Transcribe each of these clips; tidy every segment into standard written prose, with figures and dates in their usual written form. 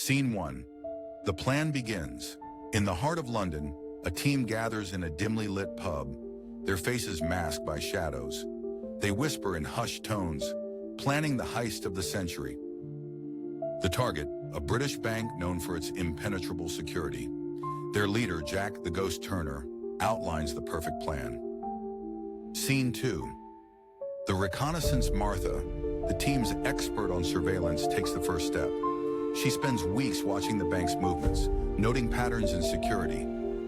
Scene 1. The plan begins. In the heart of London, a team gathers in a dimly lit pub, their faces masked by shadows. They whisper in hushed tones, planning the heist of the century. The target, a British bank known for its impenetrable security. Their leader, Jack the Ghost Turner, outlines the perfect plan. Scene 2. The reconnaissance Martha, the team's expert on surveillance, takes the first step. She spends weeks watching the bank's movements, noting patterns in security.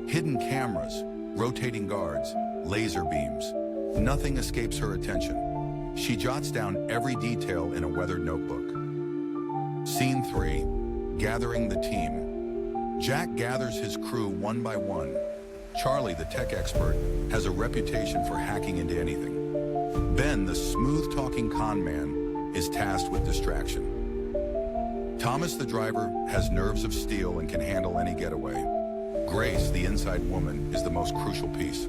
Hidden cameras, rotating guards, laser beams. Nothing escapes her attention. She jots down every detail in a weathered notebook. Scene 3. Gathering the team. Jack gathers his crew one by one. Charlie, the tech expert, has a reputation for hacking into anything. Ben, the smooth-talking con man, is tasked with distraction. Thomas, the driver, has nerves of steel and can handle any getaway. Grace, the inside woman, is the most crucial piece.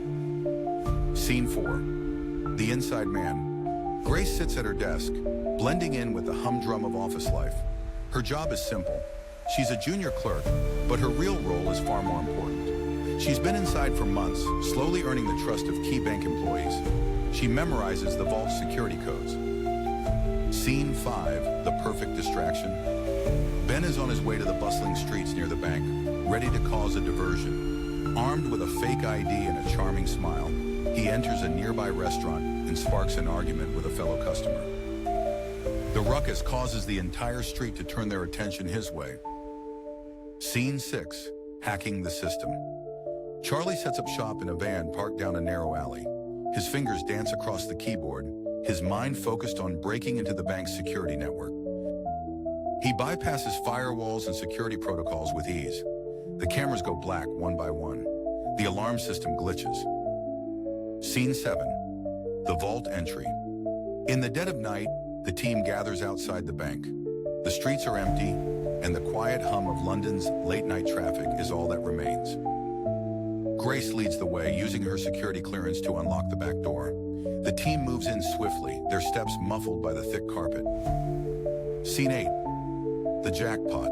Scene 4. The inside man. Grace sits at her desk, blending in with the humdrum of office life. Her job is simple. She's a junior clerk, but her real role is far more important. She's been inside for months, slowly earning the trust of key bank employees. She memorizes the vault's security codes. Scene 5. The perfect distraction. Ben is on his way to the bustling streets near the bank, ready to cause a diversion. Armed with a fake ID and a charming smile, he enters a nearby restaurant and sparks an argument with a fellow customer. The ruckus causes the entire street to turn their attention his way. Scene 6. Hacking the system. Charlie sets up shop in a van parked down a narrow alley. His fingers dance across the keyboard, his mind focused on breaking into the bank's security network. He bypasses firewalls and security protocols with ease. The cameras go black one by one. The alarm system glitches. Scene 7. The vault entry. In the dead of night, the team gathers outside the bank. The streets are empty, and the quiet hum of London's late-night traffic is all that remains. Grace leads the way, using her security clearance to unlock the back door. The team moves in swiftly, their steps muffled by the thick carpet. Scene 8. The jackpot.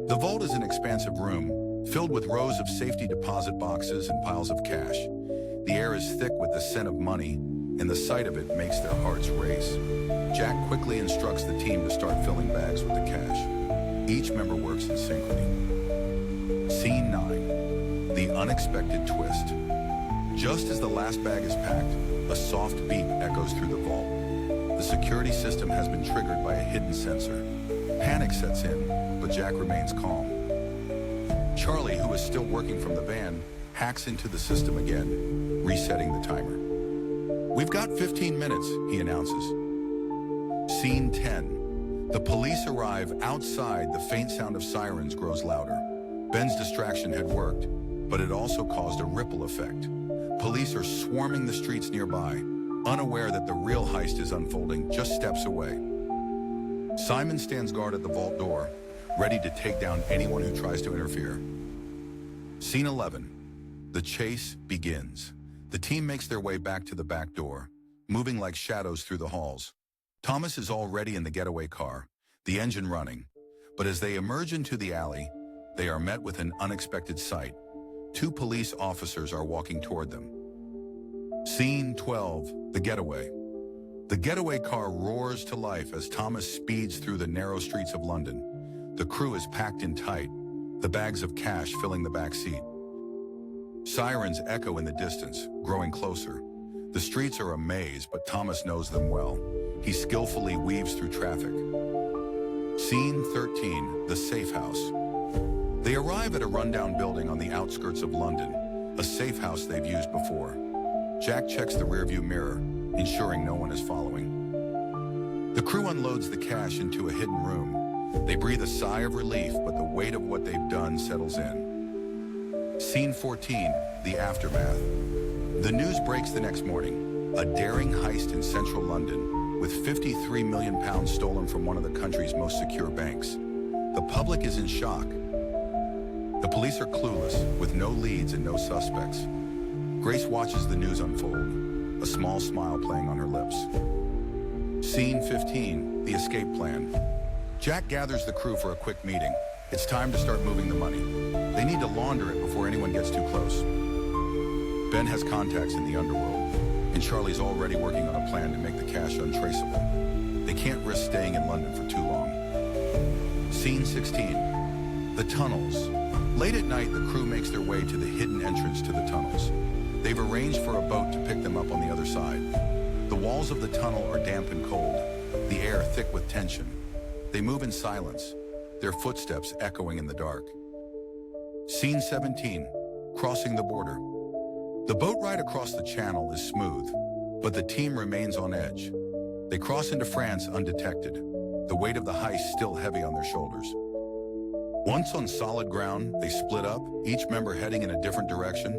The vault is an expansive room, filled with rows of safety deposit boxes and piles of cash. The air is thick with the scent of money, and the sight of it makes their hearts race. Jack quickly instructs the team to start filling bags with the cash. Each member works in synchrony. Scene 9. The unexpected twist. Just as the last bag is packed, a soft beep echoes through the vault. The security system has been triggered by a hidden sensor. Panic sets in, but Jack remains calm. Charlie, who is still working from the van, hacks into the system again, resetting the timer. "We've got 15 minutes, he announces. Scene 10. The police arrive outside. The faint sound of sirens grows louder. Ben's distraction had worked, but it also caused a ripple effect. Police are swarming the streets nearby, unaware that the real heist is unfolding just steps away. Simon stands guard at the vault door, ready to take down anyone who tries to interfere. Scene 11. The chase begins. The team makes their way back to the back door, moving like shadows through the halls. Thomas is already in the getaway car, the engine running. But as they emerge into the alley, they are met with an unexpected sight. 2 police officers are walking toward them. Scene 12. The getaway. The getaway car roars to life as Thomas speeds through the narrow streets of London. The crew is packed in tight, the bags of cash filling the back seat. Sirens echo in the distance, growing closer. The streets are a maze, but Thomas knows them well. He skillfully weaves through traffic. Scene 13. The safe house. They arrive at a rundown building on the outskirts of London, a safe house they've used before. Jack checks the rearview mirror, ensuring no one is following. The crew unloads the cash into a hidden room. They breathe a sigh of relief, but the weight of what they've done settles in. Scene 14. The aftermath. The news breaks the next morning. A daring heist in central London, with £53 million stolen from one of the country's most secure banks. The public is in shock. The police are clueless, with no leads and no suspects. Grace watches the news unfold, a small smile playing on her lips. Scene 15. The escape plan. Jack gathers the crew for a quick meeting. It's time to start moving the money. They need to launder it before anyone gets too close. Ben has contacts in the underworld, and Charlie's already working on a plan to make the cash untraceable. They can't risk staying in London for too long. Scene 16. The tunnels. Late at night, the crew makes their way to the hidden entrance to the tunnels. They've arranged for a boat to pick them up on the other side. The walls of the tunnel are damp and cold, the air thick with tension. They move in silence, their footsteps echoing in the dark. Scene 17. Crossing the border. The boat ride across the channel is smooth, but the team remains on edge. They cross into France undetected, the weight of the heist still heavy on their shoulders. Once on solid ground, they split up, each member heading in a different direction.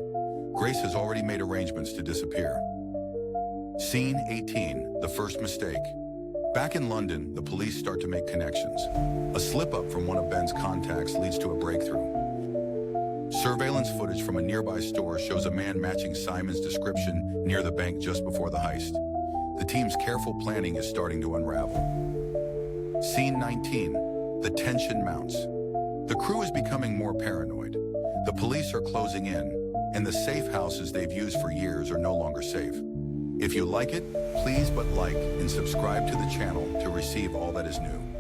Grace has already made arrangements to disappear. Scene 18, the first mistake. Back in London, the police start to make connections. A slip-up from one of Ben's contacts leads to a breakthrough. Surveillance footage from a nearby store shows a man matching Simon's description near the bank just before the heist. The team's careful planning is starting to unravel. Scene 19, the tension mounts. The crew is becoming more paranoid. The police are closing in, and the safe houses they've used for years are no longer safe. If you like it, please like and subscribe to the channel to receive all that is new.